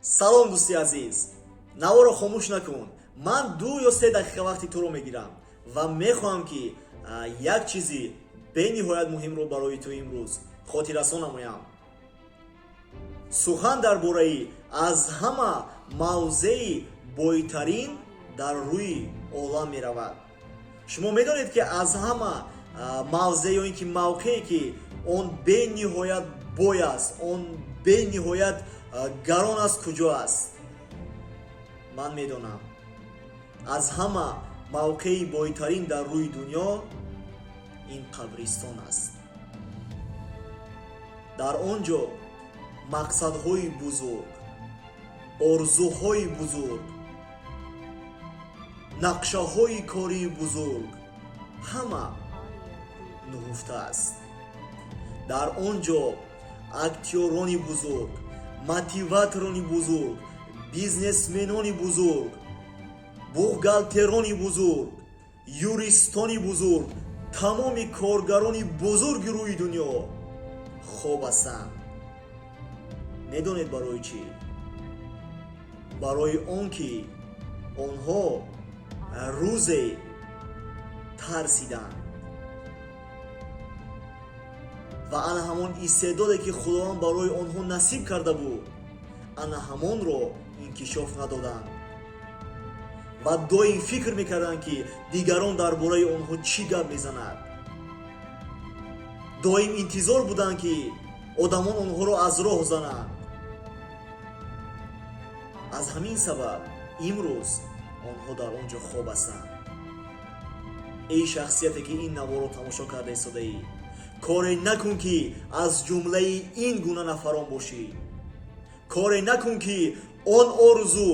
салом дӯсти азиз, наворо хомӯш накун. Ман 2 ё 3 дақиқа вақти туро мегирам ва мехоҳам ки як чизи бениҳоят муҳимро барои ту имрӯз хотиррасон намоям. сухан дар бораи аз ҳама мавзеи бойтарин дар рӯи олам меравад. шумо медонед ки аз ҳама мавзеъ ё ин ки мавқеъе ки он бениҳоят бой аст, он бениҳоят гарон аст, куҷо аст? ман медонам. аз ҳама мавқеи бойтарин дар рӯи дунё ин қабристон аст. дар он ҷо мақсадҳои бузург, орзуҳои бузург, нақшаҳои кории бузург ҳама нуҳуфтааст. дар он ҷо актёрони бузург, мотиваторони бузург, бизнесменони бузург, буғгалтерони бузург, юристони бузург, тамоми коргарони бузурги рӯи дунё хоб ҳастанд. медонед барои чӣ? барои он ки онҳо рӯзе тарсиданд ва ана ҳамон истеъдоде ки худованд барои онҳо насиб карда буд, ана ҳамонро инкишоф надоданд ва доим фикр мекарданд ки дигарон дар бораи онҳо чӣ гап мезанад. доим интизор буданд ки одамон онҳоро аз роҳ зананд. аз ҳамин сабаб имрӯз онҳо дар он ҷо хоб ҳастанд. эй шахсияте ки ин наворо тамошо карда истодаӣ, коре накун ки аз ҷумлаи ин гуна нафарон бошӣ. коре накун ки он орзу,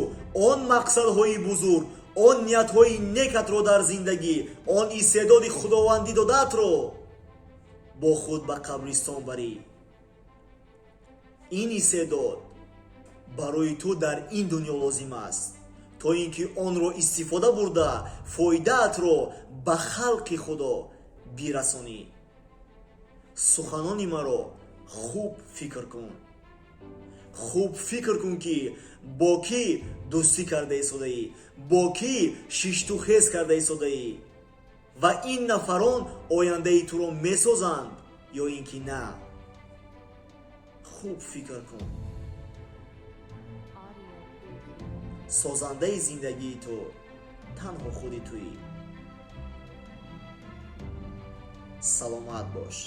он мақсадҳои бузург, он ниятҳои некатро дар зиндагӣ, он истеъдоди худовандӣ додаатро бо худ ба қабристон барӣ. ин истеъдод барои ту дар ин дунё лозим аст, то ин ки онро истифода бурда фоидаатро ба халқи худо бирасонӣ. суханони маро хуб фикр кун. хуб фикр кун ки бо кӣ дӯстӣ карда истодаӣ, бо кӣ шишту хез карда истодаӣ ва ин нафарон ояндаи туро месозанд ё ин ки на. хуб фикр кун. созандаи зиндагии ту танҳо худи туӣ. саломат бош.